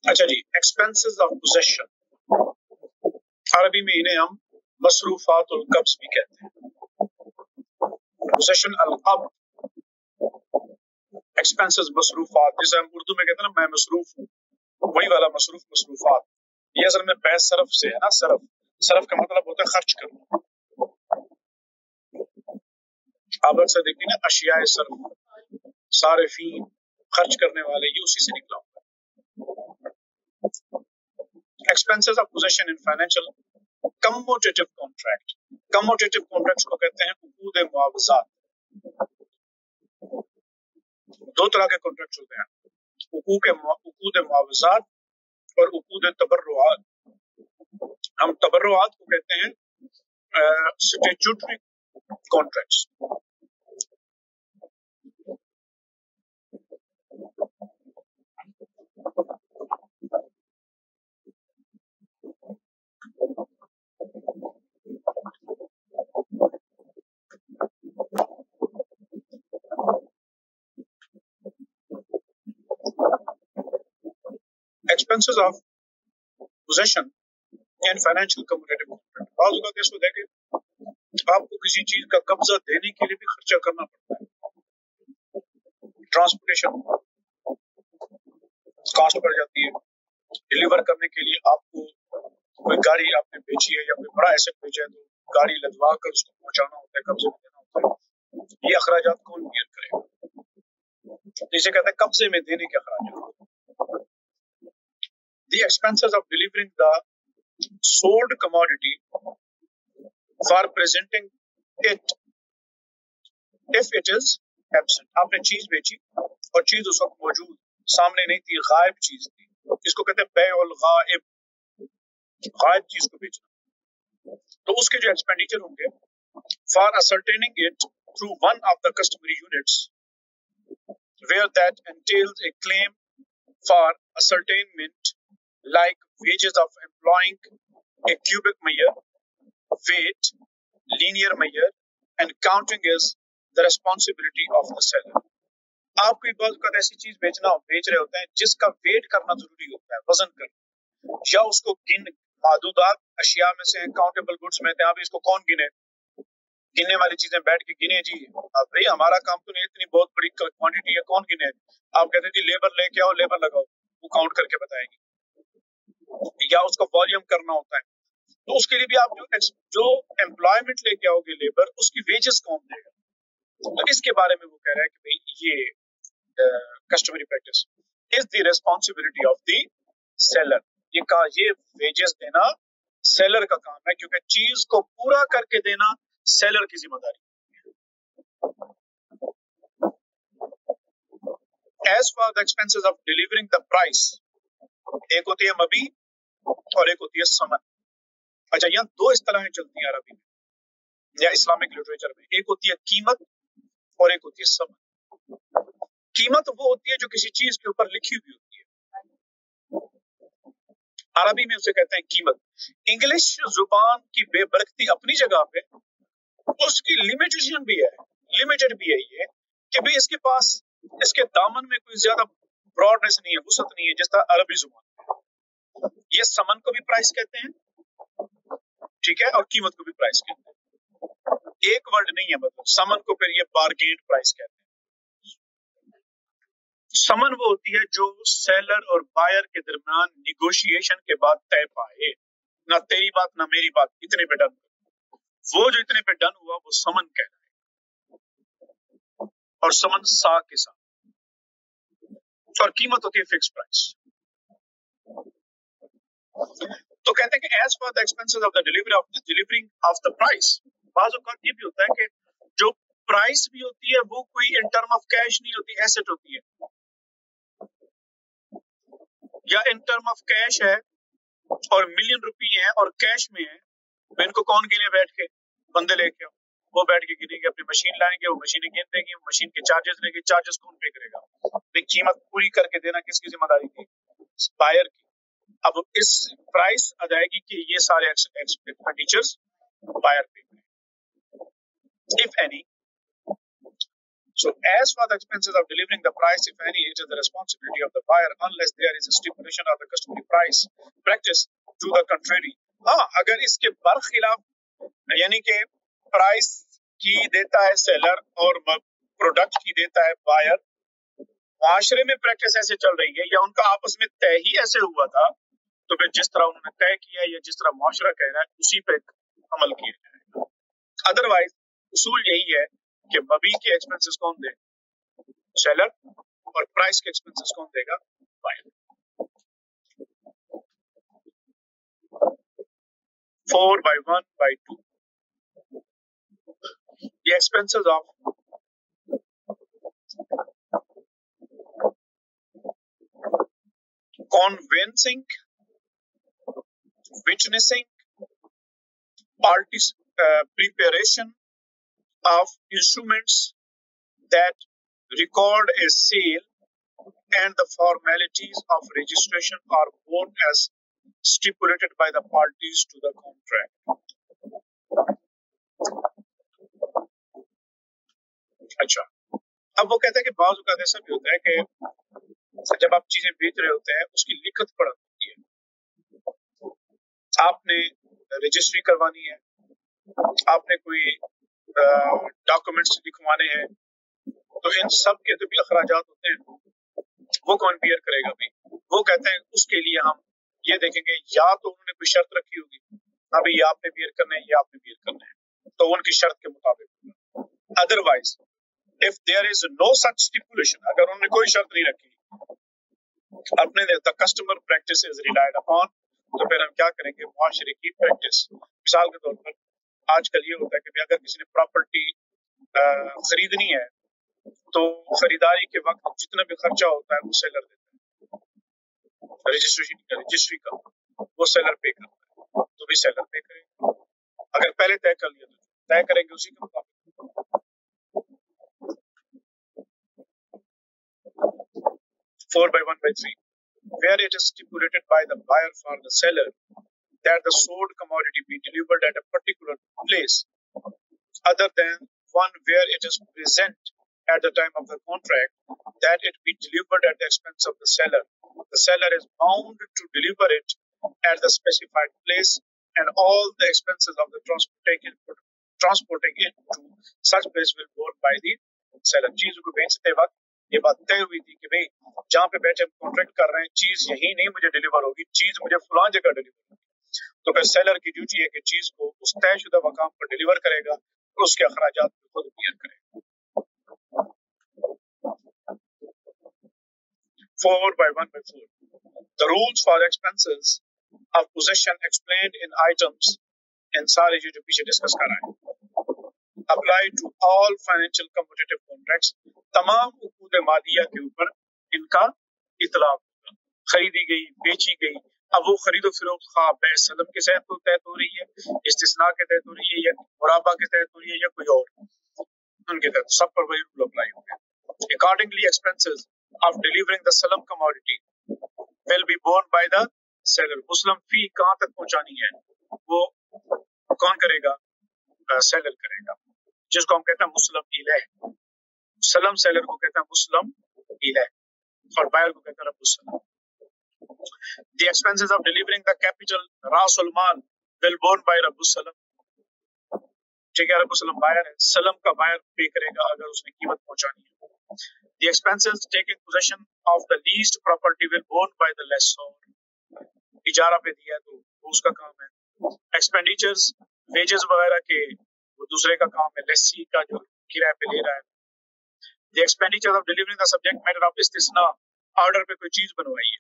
अच्छा जी, expenses of possession, अरबी में इन्हें हम मसरूफात उल कब्ज़ भी कहते हैं। पोजेशन अल कब्ज़, एक्सपेंसेस मसरूफात, जैसे हम उर्दू में कहते हैं ना मैं मसरूफ हूँ, वही वाला मसरूफ मसरूफात। ये असल में बै सरफ से है ना, सरफ, सरफ का मतलब होता है खर्च करना। आप अक्सर देखते हैं ना अशियाए सरफ, सारिफीन, खर्च करने वाले, ये उसी से निकला हुआ है। Expenses of possession in financial commutative contract, commutative contracts को कहते हैं उकूद मुआवजात। दो तरह के कॉन्ट्रैक्ट्स होते हैं, उकूद मुआवजात और उकूद तबर्रुआत। हम तबर्रुआत को कहते हैं statutory contracts. Expenses of possession in financial commutative contract, बाज़ औक़ात ऐसा होता है कि आपको किसी चीज का कब्जा देने के लिए भी खर्चा करना पड़ता है। ट्रांसपोर्टेशन कॉस्ट बढ़ जाती है, डिलीवर करने के लिए आपको कोई गाड़ी आपने बेची है या कोई बड़ा एसेट बेचा है तो गाड़ी लदवा कर उसको पहुंचाना होता है, कब्जे में देना होता है। ये अखराजात कौन बियर करेगा? जिसे कहते हैं कब्जे में देने के अखराजात। The expenses of delivering the sold commodity for presenting it if it is absent. आपने चीज बेची और चीज उस वक्त मौजूद सामने नहीं थी, गायब चीज थी, इसको कहते हैं बैउल गायब, गायब चीज को बेचना। तो उसके जो एक्सपेंडिचर होंगे for ascertaining it through one of the customary units where that entails a claim for ascertainment like wages of employing a cubic measure, weight, linear measure, and counting is the responsibility of the seller. आप कोई बात ऐसी चीज बेच रहे होते हैं जिसका वेट करना जरूरी होता है, वजन करना, या उसको मादूदात अशिया में से काउंटेबल गुड्स में थे, इसको कौन गिने? गिनने वाली चीजें बैठ के गिने जी, अब भाई हमारा काम तो नहीं, इतनी बहुत बड़ी क्वांटिटी है, कौन गिने? आप कहते जी लेबर लेके आओ, लेबर लगाओ, वो काउंट करके बताएगी, या उसको वॉल्यूम करना होता है, तो उसके लिए भी आप जो एम्प्लॉयमेंट लेके आओगे लेबर, उसकी वेजेस कौन देगा? तो इसके बारे में वो कह रहा है कि भाई ये customary practice is the responsibility of the seller. ये वेजेस देना सेलर का काम है, क्योंकि चीज को पूरा करके देना सेलर की जिम्मेदारी। As for the expenses of delivering the price, एक होती है मबी और एक होती है समन। अच्छा, यहाँ दो इस्तिलाहें चलती हैं अरबी में या इस्लामिक लिटरेचर में, एक होती है कीमत और एक होती है समन। कीमत वो होती है जो किसी चीज के ऊपर लिखी हुई होती है, अरबी में उसे कहते हैं कीमत। इंग्लिश जुबान की बेबरकती अपनी जगह पे, उसकी लिमिटेशन भी है, लिमिटेड भी है ये कि भाई इसके पास, इसके दामन में कोई ज्यादा ब्रॉडनेस नहीं है, वुसअत नहीं है, जिस तरह अरबी जुबान। ये समन को भी प्राइस कहते हैं, ठीक है, और कीमत को भी प्राइस कहते हैं, एक वर्ड नहीं है। मतलब समन को फिर ये बार्गेन प्राइस कहते हैं। समन वो होती है जो सेलर और बायर के दरमियान निगोशिएशन के बाद तय पाए, ना तेरी बात ना मेरी बात, इतने पे डन, वो जो इतने पे डन हुआ वो समन कहलाएगा, और समन सा के साथ, और कीमत होती है फिक्स प्राइस। तो कहते हैं कि as for the expenses of the delivering of the price, बाज़ औक़ात ये भी होता है कि जो प्राइस भी होती है वो कोई इन टर्म ऑफ कैश नहीं होती, एसेट होती है, या इन टर्म ऑफ कैश है और मिलियन रुपए हैं और कैश में है, तो इनको कौन गिने? बैठ के बंदे लेके आओ, वो बैठ के गिनेंगे, अपनी मशीन लाएंगे, वो मशीनें गिन देंगी, वो मशीन के चार्जेस लेंगे, चार्जेस कौन पे करेगा? कीमत पूरी करके देना किसकी जिम्मेदारी थी? बायर की। अब इस प्राइस अदायगी के ये सारे एक्सपेंडिचर्स बायर पे, if any. So as for the expenses of delivering the price, if any, it is the responsibility of the buyer unless there is a stipulation of the customary price practice to the contrary. हाँ, अगर इसके बरखिलाफ यानी कि price की देता है seller और product की देता है बायर, माशरे में प्रैक्टिस ऐसे चल रही है या उनका आपस में तय ही ऐसे हुआ था, तो फिर जिस तरह उन्होंने तय किया या जिस तरह माशरा कह रहा है उसी पे अमल किया जाएगा. अदरवाइज उसूल यही है कि मबी के एक्सपेंसेस कौन दे? सेलर, और प्राइस के एक्सपेंसेस कौन देगा? Buyer. 4/1/2 the expenses of convincing, witnessing, preparation of instruments that record a sale and the formalities of registration are borne as stipulated by the parties to the contract. अच्छा, अब वो कहते हैं कि बाज़ औक़ात ऐसा भी होता है कि जब आप चीजें बेच रहे होते हैं उसकी लिखत पढ़त होती है, आपने रजिस्ट्री करवानी है, आपने कोई डॉक्यूमेंट्स लिखवाने हैं, तो इन सब के जो भी अखराजात होते हैं वो कौन बियर करेगा भाई? वो कहते हैं उसके लिए हम ये देखेंगे या तो उन्होंने कोई शर्त रखी होगी, अभी ये आपने बियर करना है, ये आपने बियर करना है, तो उनकी शर्त के मुताबिक. Otherwise if there is no such stipulation, अगर उन्होंने कोई शर्त नहीं रखी, अपने the customer practice is relied upon, तो फिर हम क्या करेंगे? मुआशरे की प्रैक्टिस. मिसाल के तौर पर आजकल ये होता है कि अगर किसी ने प्रॉपर्टी खरीदनी है तो खरीदारी के वक्त जितना भी खर्चा होता है वो सेलर देता है, रजिस्ट्री का वो सेलर पे करता है, तो भी सेलर पे करेगा. अगर पहले तय कर लिया तो तय करेंगे उसी के मुताबिक. 4/1/3 where it is stipulated by the buyer for the seller that the sold commodity be delivered at a particular place other than one where it is present at the time of the contract, that it be delivered at the expense of the seller. The seller is bound to deliver it at the specified place and all the expenses of the transporting it to such place will be borne by the seller. चीज को बेचते वक्त ये बात तय हुई थी कि भाई जहाँ पे बैठे कॉन्ट्रैक्ट कर रहे हैं चीज यही नहीं मुझे डिलीवर होगी, चीज मुझे फलां जगह डिलीवर होगी, तो फिर सेलर की ड्यूटी है कि चीज को उस तयशुदा मकाम पर डिलीवर करेगा और उसके अखराजात खुद बियर करेगा. 4/1/4 the rules for expenses of possession explained in items in सारे जो पीछे डिस्कस कर रहे हैं apply to all financial commutative contracts. तमाम उकूद मालिया के ऊपर इनका इतलाक होगा. खरीदी गई, बेची गई, अब वो खरीदो फरोख्त खा बे सलम के तहत हो रही है, इस्तिस्ना के तहत हो रही है, या मुराबा के तहत हो रही है, या कोई और, उनके तहत सब पर वही रूल अप्लाई होंगे. Accordingly, expenses of delivering the salam commodity will be borne by the seller. मुस्लिम फी कहाँ तक पहुंचानी है वो कौन करेगा? सेलर करेगा, जिसको हम कहते हैं मुस्लिम इलह. सलम सेलर को कहता है मुस्लिम इलह और बायर को कहता है रब्बुस सलम. The expenses of delivering the capital रासुल mall will borne by रब्बुस सलम. ठीक है, रब्बुस सलम बायर है, सलम का बायर पे करेगा अगर उसने कीमत पहुंचानी है. The expenses taking possession of the leased property will borne by the lessor. इजारा पे दिया तो वो उसका काम है. Expenditures वेजेस वगैरह के वो दूसरे का काम है, लेसी का जो किराए पे ले रहा है. The expenditure of delivering the subject matter of istisna, order पे कोई चीज बनवाई है,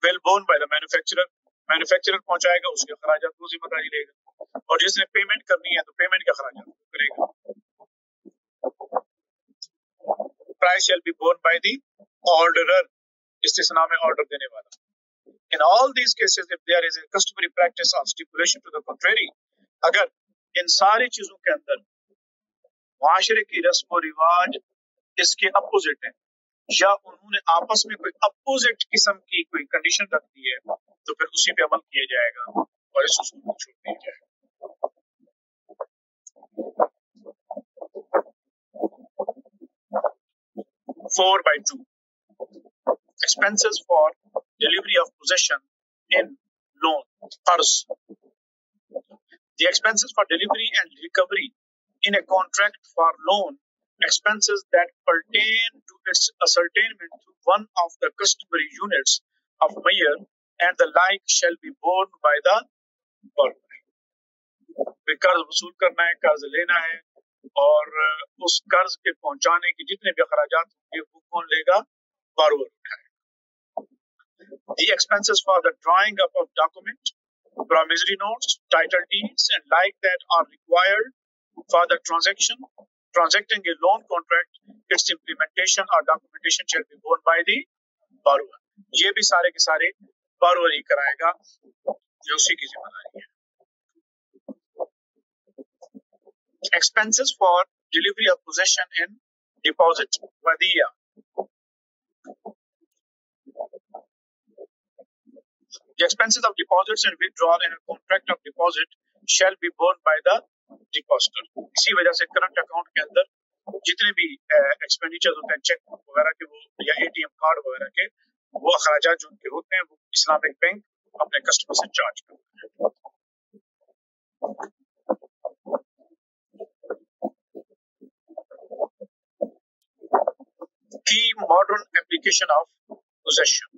will borne by the manufacturer. Manufacturer पहुंचाएगा, उसके खराजात वो जिम्मेदारी लेगा, और जिसने पेमेंट करनी है तो पेमेंट के खराजात करेगा. Price shall be borne by the orderer, istisna में ऑर्डर देने वाला. In all these cases, if there is a customary practice or stipulation to the contrary, अगर इन सारी चीजों के अंदर माशरे की रस्म और रिवाज इसके अपोजिट है या उन्होंने आपस में कोई अपोजिट किस्म की कोई कंडीशन रख दी है, तो फिर उसी पे अमल किया जाएगा और इस उसूल को छोड़ दिया जाएगा. 4/2. Expenses for delivery of possession in loan, qars. The expenses for delivery and recovery in a contract for loan, expenses that pertain to its ascertainment through one of the customary units of measure and the like shall be borne by the borrower. कर्ज वसूल करना है, कर्ज लेना है, और उस कर्ज के पहुंचाने के जितने भी खर्चात होंगे वो कौन लेगा? borrower उठाएगा. The expenses for the drawing up of document, promissory notes, title deeds and like that are required for the transacting a loan contract, its implementation or documentation shall be borne by the borrower. ये भी सारे के सारे borrower ही कराएगा, ये उसी की जिम्मेदारी है. Expenses for delivery of possession in deposit, wadiya. The expenses of deposits and withdrawal in a contract of deposit shall be borne by the depositor. इसी वजह से करंट अकाउंट के अंदर जितने भी एक्सपेंडिचर्स होते हैं, चेक वगैरह के वो या एटीएम कार्ड वगैरह के, वो अखराजात जो उनके होते हैं वो इस्लामिक बैंक अपने कस्टमर से चार्ज करता है. Key modern application of possession.